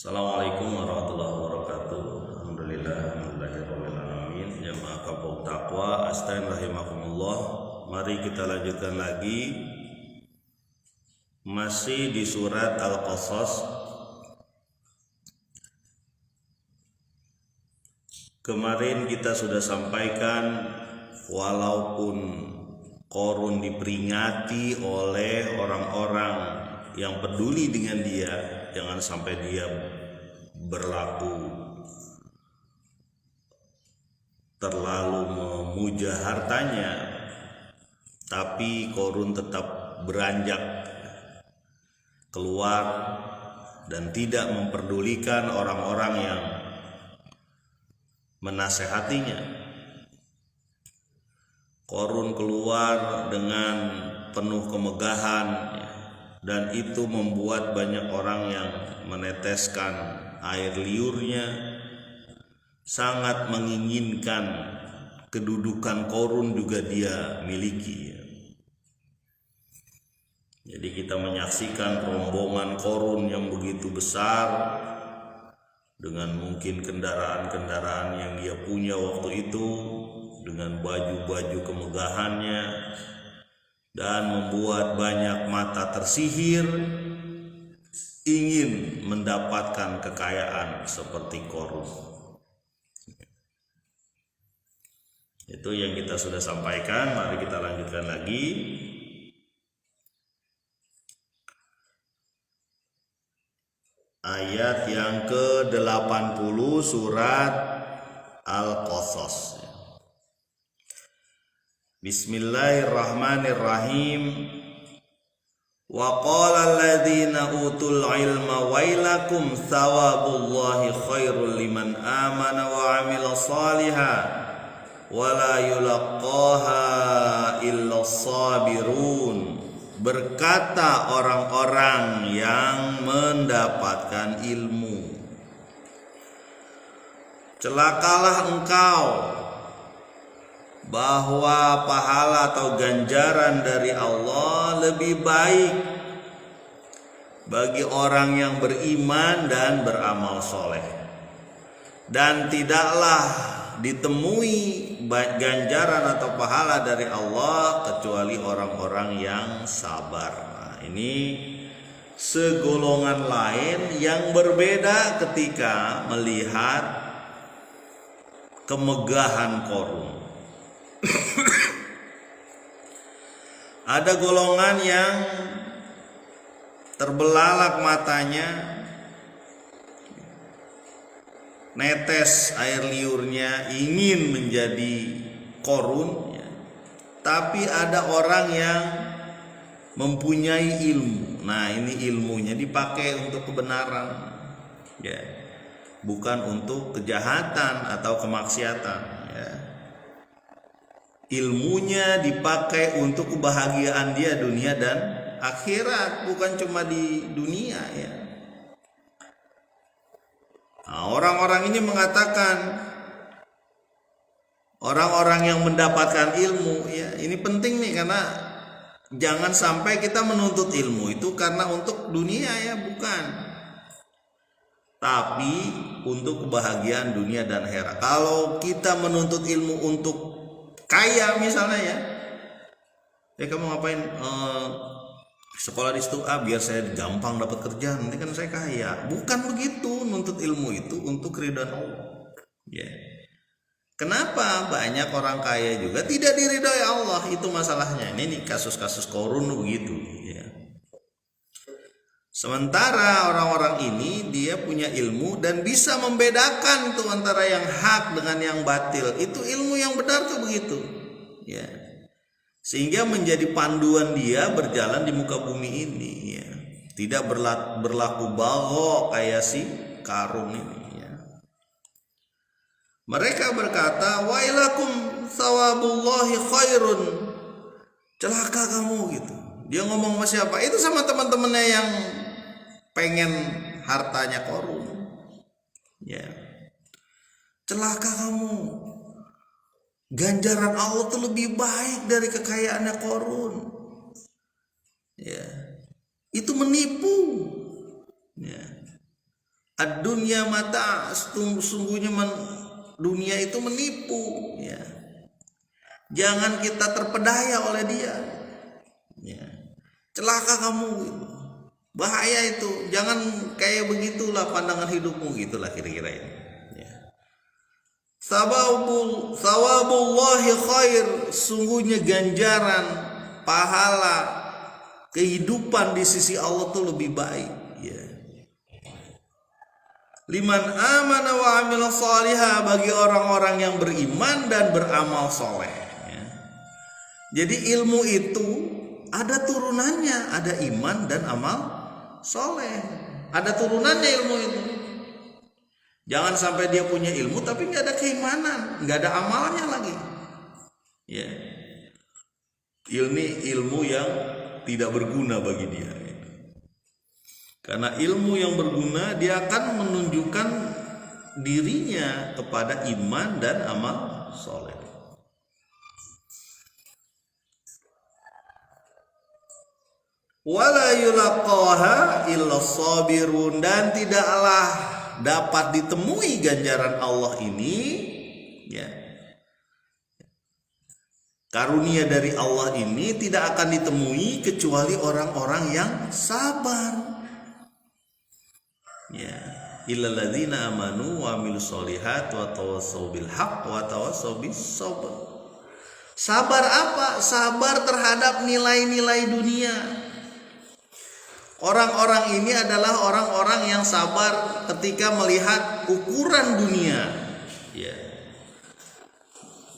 Assalamualaikum warahmatullahi wabarakatuh. Alhamdulillahirabbil alamin. Jamaah kampung takwa, astain rahimakumullah. Mari kita lanjutkan lagi masih di surat Al-Qasas. Kemarin kita sudah sampaikan walaupun Qarun diperingati oleh orang-orang yang peduli dengan dia, jangan sampai dia berlaku terlalu memuja hartanya, tapi Qarun tetap beranjak keluar dan tidak memperdulikan orang-orang yang menasehatinya. Qarun keluar dengan penuh kemegahan, dan itu membuat banyak orang yang meneteskan air liurnya, sangat menginginkan kedudukan Qarun juga dia miliki. Jadi kita menyaksikan rombongan Qarun yang begitu besar dengan mungkin kendaraan-kendaraan yang dia punya waktu itu, dengan baju-baju kemegahannya, dan membuat banyak mata tersihir ingin mendapatkan kekayaan seperti Qarun. Itu yang kita sudah sampaikan. Mari kita lanjutkan lagi. Ayat yang ke-80 surat Al-Qasas. Bismillahirrahmanirrahim. Wa qala alladziina utul ilma wailakum thawabullahi khairul liman amana wa 'amila shalihan wa la yulaqqaha illas sabirun. Berkata orang-orang yang mendapatkan ilmu, celakalah engkau, bahwa pahala atau ganjaran dari Allah lebih baik bagi orang yang beriman dan beramal soleh, dan tidaklah ditemui ganjaran atau pahala dari Allah kecuali orang-orang yang sabar. Nah, ini segolongan lain yang berbeda ketika melihat kemegahan Qarun. Ada golongan yang terbelalak matanya, netes air liurnya, ingin menjadi Qarun, ya. Tapi ada orang yang mempunyai ilmu. Nah, ini ilmunya dipakai untuk kebenaran, ya, bukan untuk kejahatan atau kemaksiatan, ya. Ilmunya dipakai untuk kebahagiaan dia dunia dan akhirat, bukan cuma di dunia, ya. Nah, orang-orang ini mengatakan, orang-orang yang mendapatkan ilmu, ya, ini penting nih, karena jangan sampai kita menuntut ilmu itu karena untuk dunia, ya, bukan, tapi untuk kebahagiaan dunia dan akhirat. Kalau kita menuntut ilmu untuk kaya misalnya, ya kamu ngapain sekolah di situ, biar saya gampang dapat kerja, nanti kan saya kaya. Bukan begitu, nuntut ilmu itu untuk ridha Allah, ya. Kenapa banyak orang kaya juga tidak diridhai Allah? Itu masalahnya. Ini kasus-kasus Qarun begitu, ya. Sementara orang-orang ini dia punya ilmu dan bisa membedakan tuh antara yang hak dengan yang batil. Itu ilmu yang benar tuh begitu, ya. Sehingga menjadi panduan dia berjalan di muka bumi ini, ya. Tidak berlaku bagho kayak si Qarun ini, ya. Mereka berkata, wailakum thawabullahi khairun. Celaka kamu, gitu. Dia ngomong sama siapa? Itu sama teman-temannya yang pengen hartanya Qarun, ya. Celaka kamu, ganjaran Allah itu lebih baik dari kekayaannya Qarun, ya. Itu menipu, ya. Ad-dunya mata, sungguhnya dunia itu menipu, ya. Jangan kita terpedaya oleh dia, ya. Celaka kamu gitu. Bahaya itu. Jangan kayak begitulah pandangan hidupmu, gitulah kira-kira ini, ya. Sawabullahi khair, sungguhnya ganjaran, pahala, kehidupan di sisi Allah tuh lebih baik, ya. Liman amana wa amila salihah, bagi orang-orang yang beriman dan beramal soleh, ya. Jadi ilmu itu ada turunannya, ada iman dan amal soleh, ada turunannya ilmu itu. Jangan sampai dia punya ilmu tapi nggak ada keimanan, nggak ada amalnya lagi, ya. Ini ilmu yang tidak berguna bagi dia. Karena ilmu yang berguna dia akan menunjukkan dirinya kepada iman dan amal soleh. Wala yulaqaha illa sabirun, dan tidaklah dapat ditemui ganjaran Allah ini, ya. Karunia dari Allah ini tidak akan ditemui kecuali orang-orang yang sabar. Ya, illal ladzina amanu wa amilus solihat wa tawassaw bil haqq wa tawassaw bis sabr. Sabar apa? Sabar terhadap nilai-nilai dunia. Orang-orang ini adalah orang-orang yang sabar ketika melihat ukuran dunia, ya.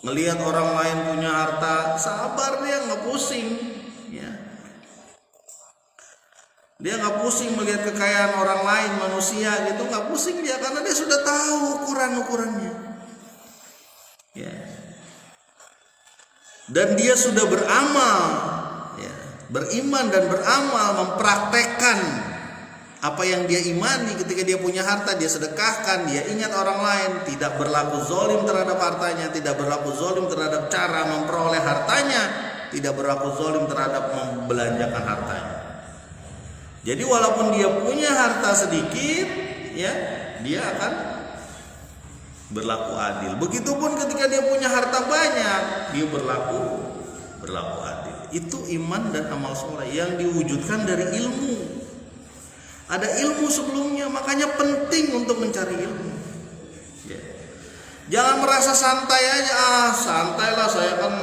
Melihat orang lain punya harta, sabar, dia nggak pusing, ya. Dia nggak pusing melihat kekayaan orang lain, manusia gitu, nggak pusing dia, karena dia sudah tahu ukurannya, ya. Dan dia sudah beramal, ya, beriman dan beramal, mempraktekkan apa yang dia imani. Ketika dia punya harta, dia sedekahkan, dia ingat orang lain, tidak berlaku zalim terhadap hartanya, tidak berlaku zalim terhadap cara memperoleh hartanya, tidak berlaku zalim terhadap membelanjakan hartanya. Jadi walaupun dia punya harta sedikit, ya, dia akan berlaku adil. Begitupun ketika dia punya harta banyak, dia berlaku adil. Itu iman dan amal soleh yang diwujudkan dari ilmu. Ada ilmu sebelumnya, makanya penting untuk mencari ilmu, ya. Jangan merasa santai aja, santai lah, saya kan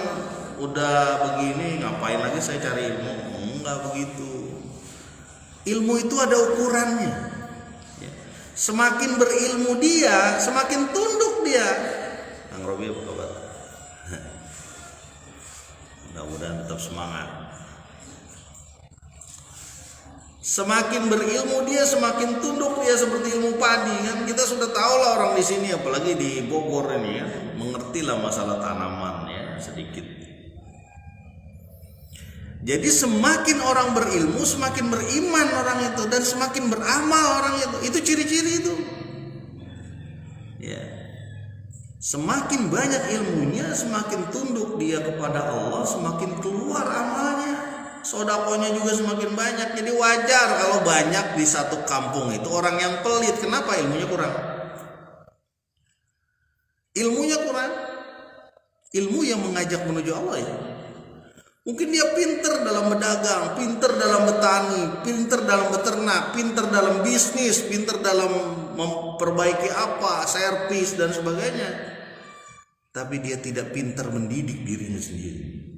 udah begini, ngapain lagi saya cari ilmu. Enggak begitu. Ilmu itu ada ukurannya, ya. Semakin berilmu dia, semakin tunduk dia. Kang Robi apa kabar? Mudah-mudahan tetap semangat. Semakin berilmu dia, semakin tunduk dia, seperti ilmu padi, kan. Kita sudah tahu lah orang di sini, apalagi di Bogor ini, ya, mengertilah masalah tanaman, ya, sedikit. Jadi semakin orang berilmu, semakin beriman orang itu, dan semakin beramal orang itu. Itu ciri-ciri itu, ya. Semakin banyak ilmunya, semakin tunduk dia kepada Allah, semakin keluar amalnya. Sodakonya juga semakin banyak. Jadi wajar kalau banyak di satu kampung itu orang yang pelit. Kenapa? Ilmunya kurang. Ilmunya kurang. Ilmu yang mengajak menuju Allah, ya. Mungkin dia pinter dalam berdagang, pinter dalam bertani, pinter dalam beternak, pinter dalam bisnis, pinter dalam memperbaiki apa, servis dan sebagainya. Tapi dia tidak pinter mendidik dirinya sendiri.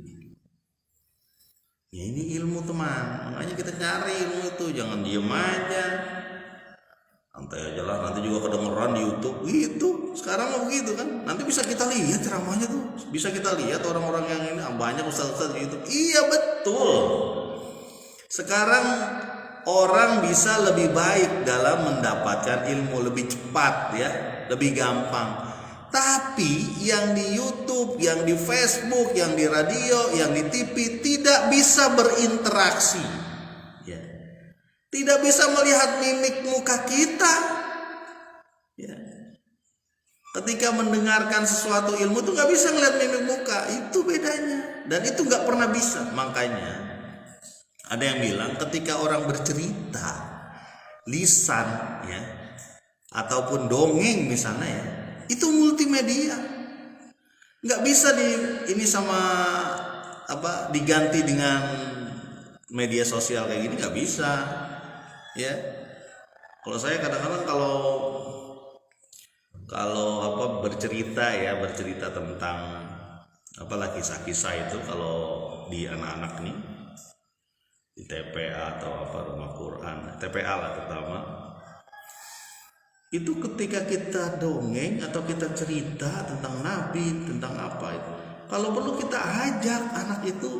Ya, ini ilmu, teman. Makanya kita cari ilmu itu, jangan diem aja. Santai aja lah, nanti juga kedengeran di YouTube. Gitu, sekarang mau begitu kan. Nanti bisa kita lihat ceramahnya tuh. Bisa kita lihat orang-orang yang ini, banyak ustaz-ustaz di YouTube. Iya, betul. Sekarang orang bisa lebih baik dalam mendapatkan ilmu, lebih cepat, ya, lebih gampang. Tapi yang di YouTube, yang di Facebook, yang di radio, yang di TV tidak bisa berinteraksi, ya. Tidak bisa melihat mimik muka kita, ya. Ketika mendengarkan sesuatu ilmu itu nggak bisa ngeliat mimik muka, itu bedanya. Dan itu nggak pernah bisa. Makanya ada yang bilang ketika orang bercerita, lisan, ya, ataupun dongeng misalnya ya, itu multimedia. Nggak bisa diganti dengan media sosial kayak gini, nggak bisa ya. Kalau saya kadang-kadang kalau bercerita tentang kisah-kisah itu, kalau di anak-anak nih di TPA atau rumah Quran, TPA lah terutama, itu ketika kita dongeng atau kita cerita tentang Nabi, tentang apa itu, kalau perlu kita ajak anak itu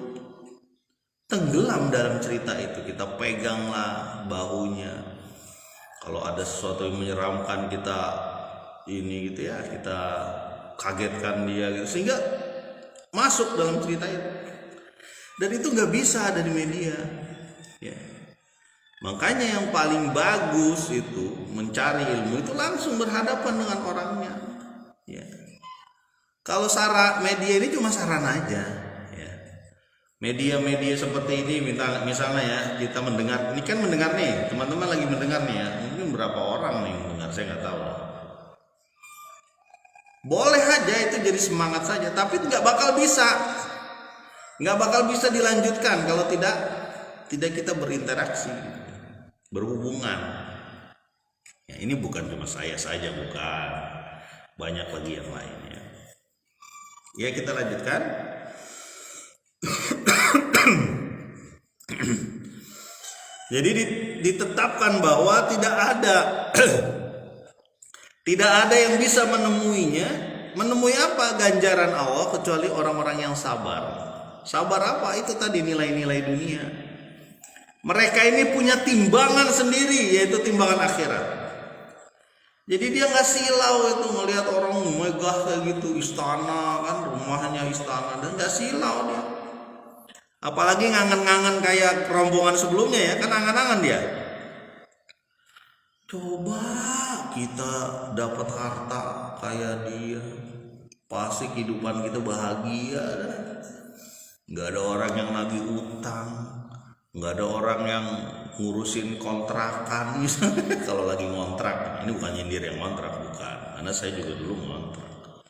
tenggelam dalam cerita itu, kita peganglah bahunya. Kalau ada sesuatu yang menyeramkan, kita kita kagetkan dia gitu, sehingga masuk dalam cerita itu. Dan itu nggak bisa ada di media ya. Makanya yang paling bagus itu mencari ilmu itu langsung berhadapan dengan orangnya ya. Kalau media ini cuma saran aja ya. Media-media seperti ini, misalnya ya, kita mendengar, ini kan mendengar nih, teman-teman lagi mendengar nih ya, mungkin berapa orang nih mendengar, saya nggak tahu. Boleh aja itu jadi semangat saja, tapi nggak bakal bisa dilanjutkan kalau tidak kita berinteraksi, berhubungan ya. Ini bukan cuma saya saja, bukan, banyak lagi yang lainnya ya. Kita lanjutkan. Jadi ditetapkan bahwa tidak ada yang bisa menemui apa ganjaran Allah kecuali orang-orang yang sabar. Sabar apa? Itu tadi nilai-nilai dunia. Mereka ini punya timbangan sendiri, yaitu timbangan akhirat. Jadi dia nggak silau itu ngelihat orang megah kayak gitu, istana kan, rumahnya istana, dan nggak silau dia. Apalagi ngangen-ngangen kayak rombongan sebelumnya ya, kan angan-angan dia. Coba kita dapat harta kayak dia, pasti kehidupan kita bahagia dah. Nggak ada orang yang nagih utang, nggak ada orang yang ngurusin kontrakan misalnya. Kalau lagi ngontrak, ini bukan nyindir yang ngontrak, bukan, karena saya juga dulu ngontrak,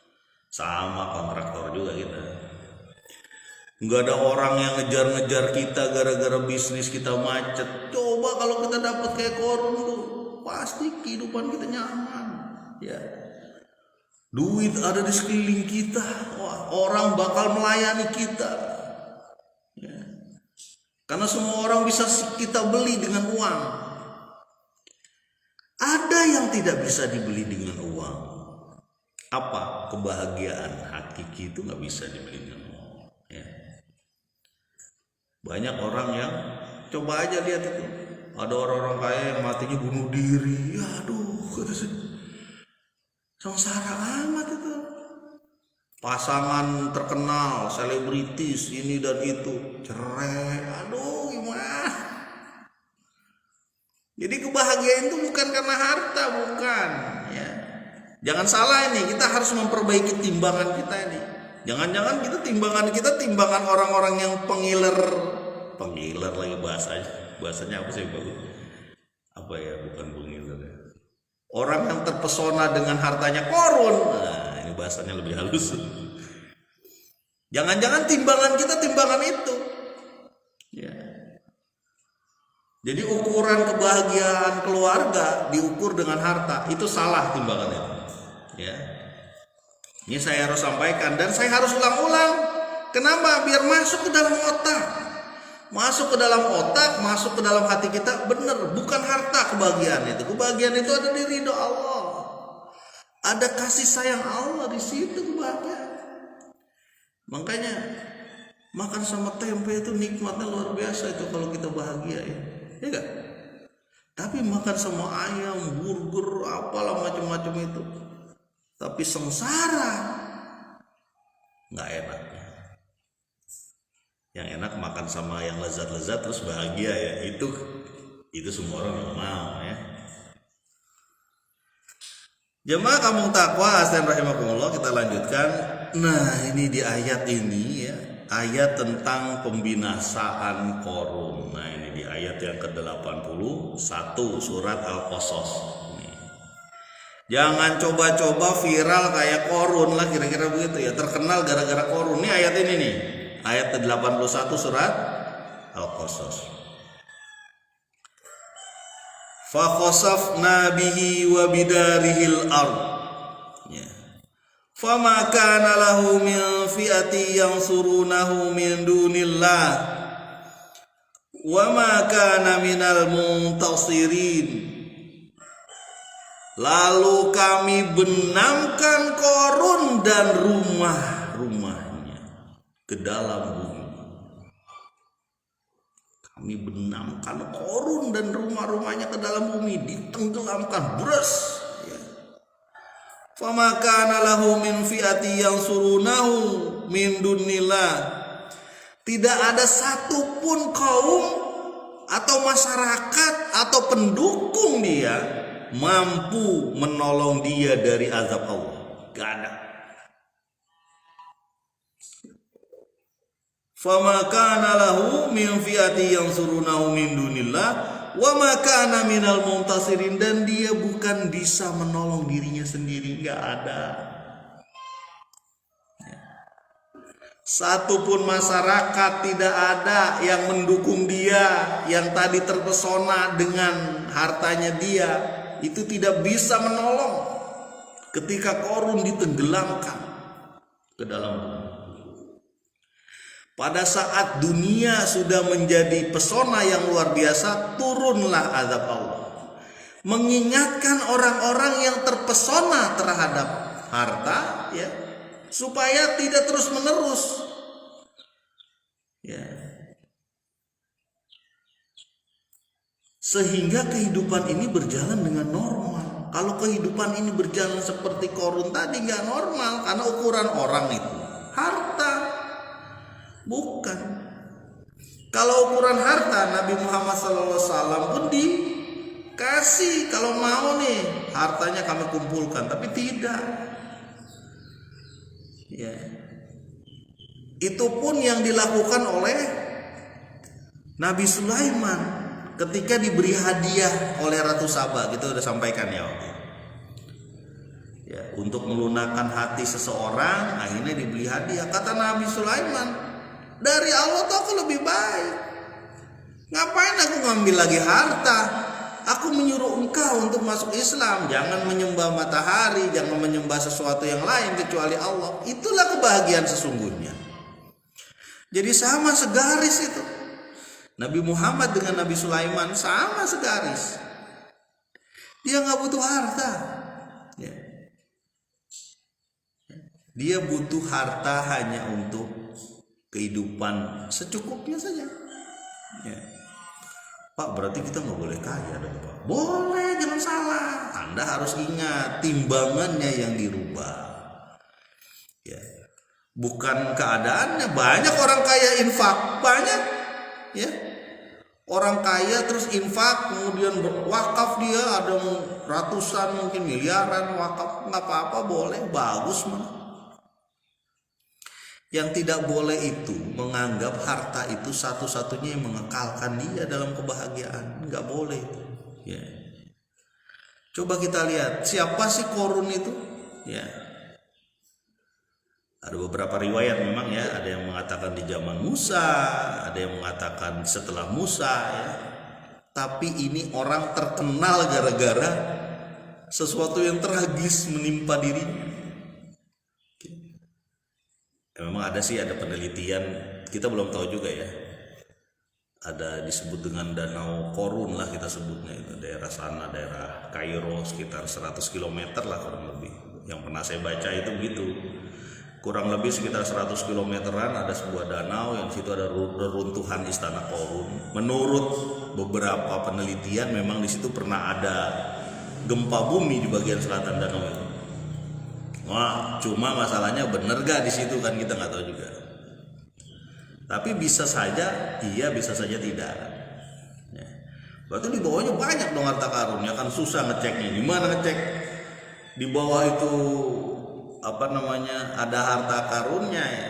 sama kontraktor juga kita. Nggak ada orang yang ngejar-ngejar kita gara-gara bisnis kita macet. Coba kalau kita dapat kayak Korun tuh, pasti kehidupan kita nyaman ya. Duit ada di sekeliling kita, wah, orang bakal melayani kita ya. Karena semua orang bisa kita beli dengan uang. Ada yang tidak bisa dibeli dengan uang. Apa? Kebahagiaan hakiki itu nggak bisa dibeli dengan uang ya. Banyak orang yang, coba aja lihat itu, ada orang-orang kaya yang matinya bunuh diri. Ya aduh, kata saya, sengsara amat itu. Pasangan terkenal, selebritis, ini dan itu, cerai, aduh gimana. Jadi kebahagiaan itu bukan karena harta, bukan ya. Jangan salah ini, kita harus memperbaiki timbangan kita ini. Jangan-jangan timbangan orang-orang yang pengiler lagi bahasanya apa sih bagus? Apa ya, bukan pengiler ya. Orang yang terpesona dengan hartanya Korun. Nah, ini bahasanya lebih halus. Jangan-jangan timbangan kita timbangan itu. Ya. Jadi ukuran kebahagiaan keluarga diukur dengan harta, itu salah timbangannya. Ya. Ini saya harus sampaikan dan saya harus ulang-ulang. Kenapa? Biar masuk ke dalam otak. Masuk ke dalam otak, masuk ke dalam hati kita. Benar, bukan harta kebahagiaan itu. Kebahagiaan itu ada di ridho Allah. Ada kasih sayang Allah di situ kebahagiaan. Makanya makan sama tempe itu nikmatnya luar biasa itu kalau kita bahagia ya. Ya enggak? Tapi makan sama ayam, burger, apalah macam-macam itu, tapi sengsara, nggak enaknya. Yang enak makan sama yang lezat-lezat terus bahagia ya, itu semua orang yang mau ya. Jemaah kampung takwa astan rahimakumullah, kita lanjutkan. Nah, ini di ayat ini ya, ayat tentang pembinasaan Korun. Nah, ini di ayat yang ke-81 surat Al-Qasas. Jangan coba-coba viral kayak Korun lah, kira-kira begitu ya. Terkenal gara-gara Korun. Ini ayat ini nih. Ayat ke-81 surat Al-Qasas. Fa khasafna bihi wa bidarihil ard. Ya. Fama kana lahu min fi'ati yansurunahu min dunillah wa ma kana minal muntasirin. Lalu kami benamkan Korun dan rumah-rumahnya ke dalam bumi. Kami benamkan Korun dan rumah-rumahnya ke dalam bumi, ditenggelamkan, bres. Ya. Fama kana lahu min fi'ati yansurunahu min dunillah. Tidak ada satupun kaum atau masyarakat atau pendukung dia mampu menolong dia dari azab Allah. Gak ada. Fama kana lahu min fi'ati yansurunahu min dunillah wa ma kana minal muntasirin. Dan dia bukan bisa menolong dirinya sendiri. Gak ada. Satupun masyarakat tidak ada yang mendukung dia, yang tadi terpesona dengan hartanya dia, itu tidak bisa menolong ketika Korun ditenggelamkan ke dalam bumi. Pada saat dunia sudah menjadi pesona yang luar biasa, turunlah azab Allah, mengingatkan orang-orang yang terpesona terhadap harta, ya, supaya tidak terus menerus, ya, sehingga kehidupan ini berjalan dengan normal. Kalau kehidupan ini berjalan seperti Korun tadi, nggak normal, karena ukuran orang itu harta, bukan. Kalau ukuran harta, Nabi Muhammad SAW pun dikasih, kalau mau nih hartanya kami kumpulkan, tapi tidak. Ya, itu pun yang dilakukan oleh Nabi Sulaiman ketika diberi hadiah oleh Ratu Saba, gitu udah sampaikan ya. Ya, untuk melunakkan hati seseorang, akhirnya dibeli hadiah. Kata Nabi Sulaiman, dari Allah tuh aku lebih baik. Ngapain aku ngambil lagi harta? Aku menyuruh engkau untuk masuk Islam. Jangan menyembah matahari, jangan menyembah sesuatu yang lain kecuali Allah. Itulah kebahagiaan sesungguhnya. Jadi sama segaris itu. Nabi Muhammad dengan Nabi Sulaiman sama segaris. Dia nggak butuh harta. Ya. Dia butuh harta hanya untuk kehidupan secukupnya saja. Ya. Pak, berarti kita nggak boleh kaya dong, Pak? Boleh, jangan salah. Anda harus ingat timbangannya yang dirubah. Ya. Bukan keadaannya. Banyak orang kaya infak, banyak. Ya, orang kaya terus infak, kemudian wakaf, dia ada ratusan mungkin miliaran wakaf, nggak apa-apa, boleh, bagus mah. Yang tidak boleh itu menganggap harta itu satu-satunya yang mengekalkan dia dalam kebahagiaan, nggak boleh. Ya, coba kita lihat siapa sih Korun itu? Ya. Ada beberapa riwayat memang ya, ada yang mengatakan di zaman Musa, ada yang mengatakan setelah Musa ya. Tapi ini orang terkenal gara-gara sesuatu yang tragis menimpa dirinya. Ya, memang ada sih, ada penelitian, kita belum tahu juga ya. Ada disebut dengan Danau Korun lah kita sebutnya, itu daerah sana, daerah Kairo, sekitar 100 km lah kurang lebih. Yang pernah saya baca itu begitu. Kurang lebih sekitar 100 kilometeran ada sebuah danau yang situ ada reruntuhan istana Korun. Menurut beberapa penelitian memang di situ pernah ada gempa bumi di bagian selatan danau itu. Wah, cuma masalahnya bener gak di situ kan kita nggak tahu juga. Tapi bisa saja iya, bisa saja tidak. Ya. Berarti di bawahnya banyak dong harta karun, ya kan susah ngeceknya. Gimana ngecek di bawah itu ada harta karunnya ya.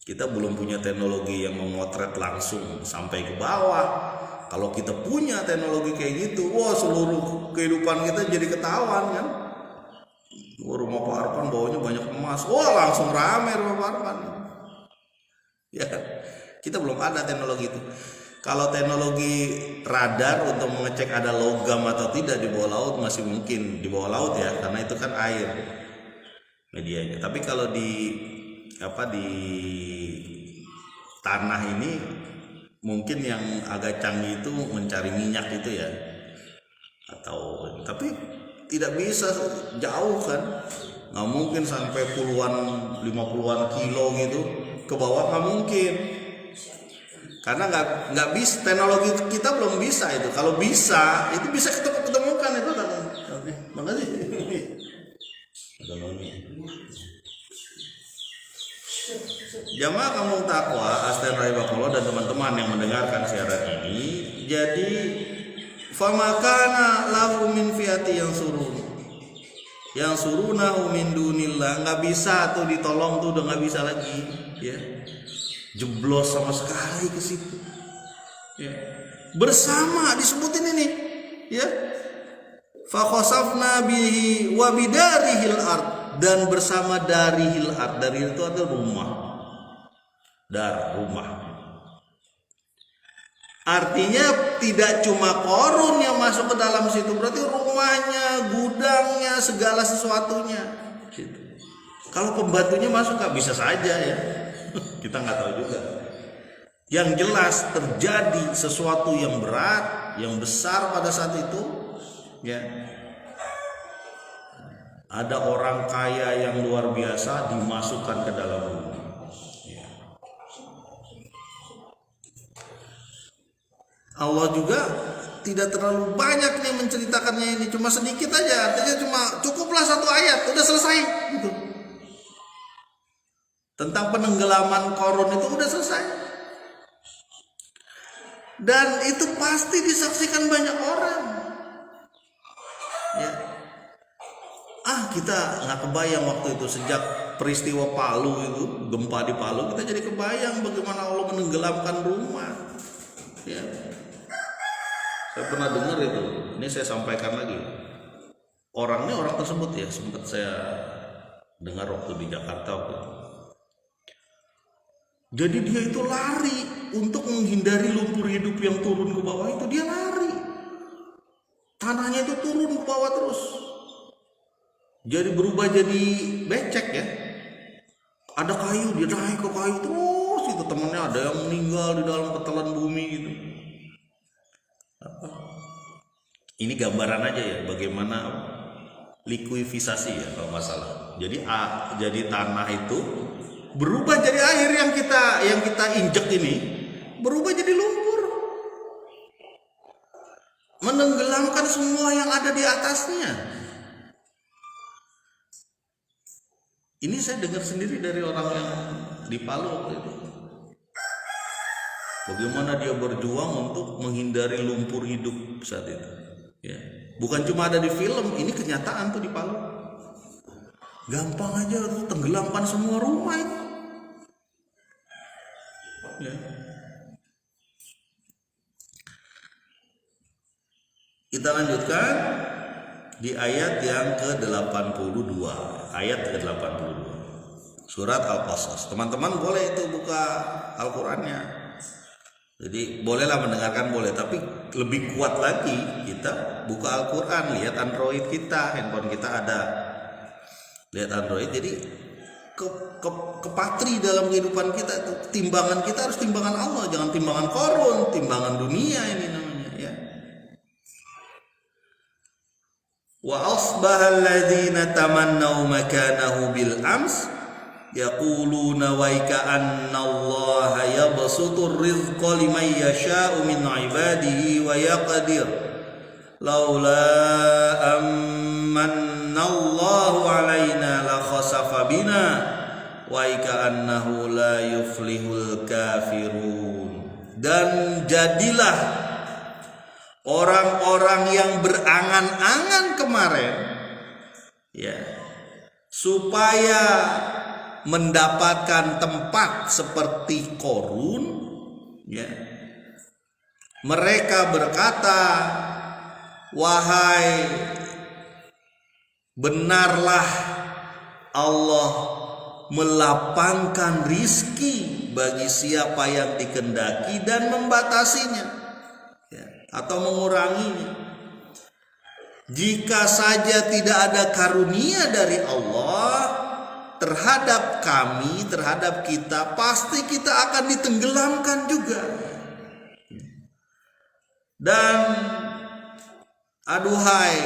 Kita belum punya teknologi yang memotret langsung sampai ke bawah, Kalau kita punya teknologi kayak gitu, wah seluruh kehidupan kita jadi ketahuan kan. Rumah Pak Arfan bawanya banyak emas, wah langsung rame rumah Pak Arfan. Ya, kita belum ada teknologi itu. Kalau teknologi radar untuk mengecek ada logam atau tidak di bawah laut masih mungkin di bawah laut ya, karena itu kan air medianya. Tapi kalau di tanah ini mungkin yang agak canggih itu mencari minyak itu ya, atau tapi tidak bisa jauh kan, nggak mungkin sampai 50-an kilo gitu ke bawah, nggak mungkin, karena nggak bisa, teknologi kita belum bisa itu. Kalau bisa itu bisa ketemukan itu kan. Makasih. Jamaah kampung takwa Asten Rahimakumullah dan teman-teman yang mendengarkan siaran ini, jadi famakana lahu min fiati yang surunahu min dunillah, nggak bisa tuh ditolong tuh, udah nggak bisa lagi ya, jeblos sama sekali ke situ ya. Bersama disebutin ini ya, fa khasafna bihi wa bidarihil ard, dan bersama darihil ard, dari itu ada rumah, rumah. Artinya tidak cuma Qarun yang masuk ke dalam situ, berarti rumahnya, gudangnya, segala sesuatunya gitu. Kalau pembantunya masuk nggak bisa saja ya, kita nggak tahu juga. Yang jelas terjadi sesuatu yang berat, yang besar pada saat itu ya. Ada orang kaya yang luar biasa dimasukkan ke dalam rumah. Allah juga tidak terlalu banyak nih menceritakannya, ini cuma sedikit aja, artinya cuma cukuplah satu ayat udah selesai gitu. Tentang penenggelaman Qarun itu udah selesai, dan itu pasti disaksikan banyak orang ya. Kita nggak kebayang waktu itu, sejak peristiwa Palu itu, gempa di Palu, kita jadi kebayang bagaimana Allah menenggelamkan rumah ya. Saya pernah dengar itu, ini saya sampaikan lagi. Orang tersebut ya, sempat saya dengar waktu di Jakarta waktu itu. Jadi dia itu lari untuk menghindari lumpur hidup yang turun ke bawah itu, dia lari. Tanahnya itu turun ke bawah terus. Jadi berubah jadi becek ya. Ada kayu, dia naik ke kayu terus, itu temannya ada yang meninggal di dalam ketelan bumi gitu. Ini gambaran aja ya bagaimana likuifaksi ya kalau masalah. Jadi tanah itu berubah jadi air, yang kita injek ini berubah jadi lumpur, menenggelamkan semua yang ada di atasnya. Ini saya dengar sendiri dari orang yang di Palu waktu itu. Bagaimana dia berjuang untuk menghindari lumpur hidup saat itu ya. Bukan cuma ada di film, ini kenyataan tuh di Palu. Gampang aja tuh tenggelamkan semua rumah itu ya. Kita lanjutkan di ayat yang ke-82, ayat ke-82 surat Al-Qasas. Teman-teman boleh itu buka Al-Qur'annya. Jadi bolehlah mendengarkan, boleh, tapi lebih kuat lagi kita buka Al-Quran, lihat Android kita, handphone kita ada, lihat Android. Jadi kepatri dalam kehidupan kita itu, timbangan kita harus timbangan Allah, jangan timbangan Qarun, timbangan dunia ini namanya ya. Wa asbahal ladzina tamannaw makanahu bil ams yaquluna wa ka'anna Allah yabsutur rizqa liman yasha'u min ibadihi wa yaqdir laula amanna Allahu alaina la khasafa bina wa ka'annahu la yuflihul kafirun. Dan jadilah orang-orang yang berangan-angan kemarin ya, supaya mendapatkan tempat seperti Qarun ya, Mereka berkata, wahai, benarlah Allah melapangkan rizki bagi siapa yang dikehendaki dan membatasinya, ya, atau menguranginya. Jika saja tidak ada karunia dari Allah terhadap kami, terhadap kita, pasti kita akan ditenggelamkan juga. Dan aduhai,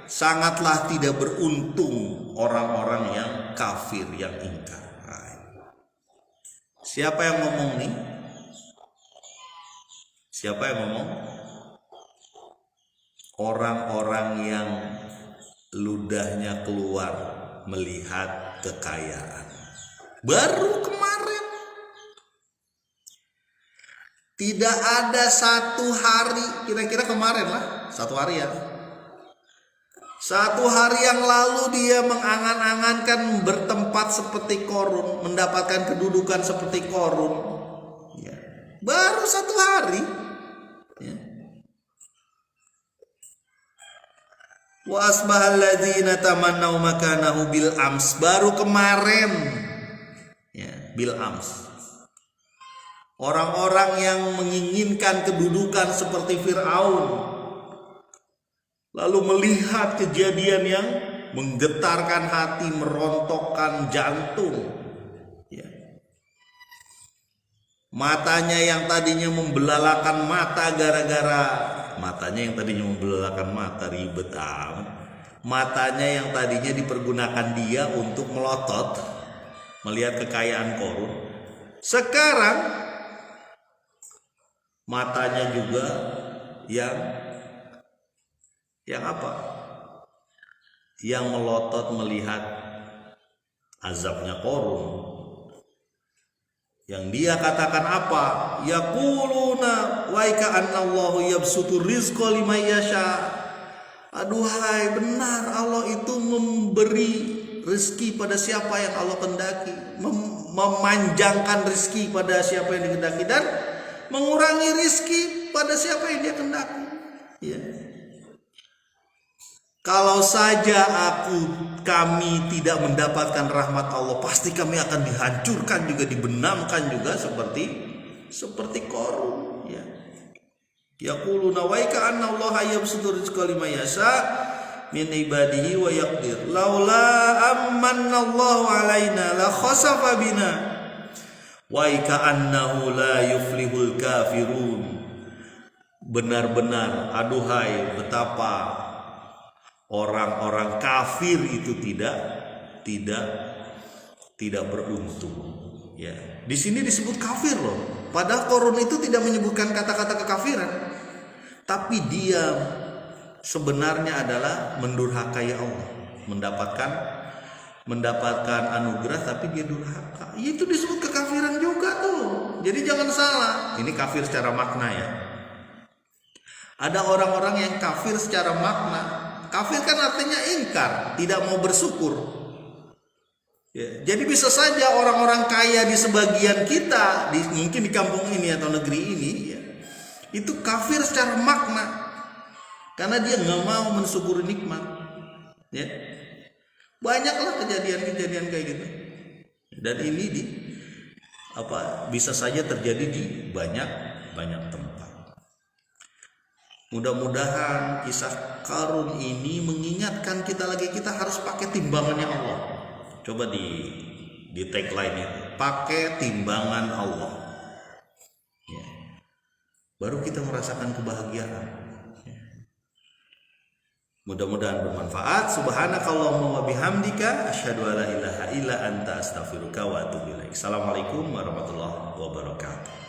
sangatlah tidak beruntung orang-orang yang kafir, yang ingkar. Siapa yang ngomong nih? Siapa yang ngomong? Orang-orang yang ludahnya keluar melihat kekayaan. Baru kemarin, tidak ada satu hari, kira-kira kemarin lah, satu hari ya. Satu hari yang lalu dia mengangan-angankan bertempat seperti Korun, mendapatkan kedudukan seperti Korun. Ya. Baru satu hari. Ya. Wa asbahal ladzina tamannau makanahu bil ams. Baru kemarin. Ya, bil ams. Orang-orang yang menginginkan kedudukan seperti Fir'aun, lalu melihat kejadian yang menggetarkan hati, merontokkan jantung, ya. Matanya yang tadinya membelalakan mata gara-gara matanya yang tadinya membelalakan mata, ribet amat. Matanya yang tadinya dipergunakan dia untuk melotot melihat kekayaan Korun, sekarang matanya juga yang apa? Yang melotot melihat azabnya Korun. Yang dia katakan apa? Yaquluna wa ka'annallahu yabsutur rizqa liman yasha. Aduhai, benar Allah itu memberi rezeki pada siapa yang Allah kehendaki, memanjangkan rezeki pada siapa yang dikehendaki, dan mengurangi rezeki pada siapa yang dia kehendaki. Ya. Kalau saja kami tidak mendapatkan rahmat Allah, pasti kami akan dihancurkan juga, dibenamkan juga seperti Korun. Ya. Yaquluna wa ka'anna Allah yabsutur rizqa liman yasha min ibadihi wa yaqdir. Laula amanna Allah alaina la khasafa bina wa ka'annahu la yuflihul kafirun. Benar-benar, aduhai, betapa orang-orang kafir itu tidak beruntung. Ya, di sini disebut kafir loh. Padahal Korun itu tidak menyebutkan kata-kata kekafiran, tapi dia sebenarnya adalah mendurhakai Allah, mendapatkan anugerah tapi dia durhaka. Itu disebut kekafiran juga tuh. Jadi jangan salah. Ini kafir secara makna ya. Ada orang-orang yang kafir secara makna. Kafir kan artinya ingkar, tidak mau bersyukur. Ya, jadi bisa saja orang-orang kaya di sebagian kita, mungkin di kampung ini atau negeri ini, ya, itu kafir secara makna, karena dia nggak mau mensyukuri nikmat. Ya, banyaklah kejadian-kejadian kayak gitu. Dan ini bisa saja terjadi di banyak tempat. Mudah-mudahan kisah Korun ini mengingatkan kita lagi, kita harus pakai timbangannya Allah. Coba di tagline itu, pakai timbangan Allah. Ya. Baru kita merasakan kebahagiaan. Ya. Mudah-mudahan bermanfaat. Subhanakallahumma wa bihamdika asyhadu an la ilaha illa anta astaghfiruka wa atubu ilaik. Assalamualaikum warahmatullahi wabarakatuh.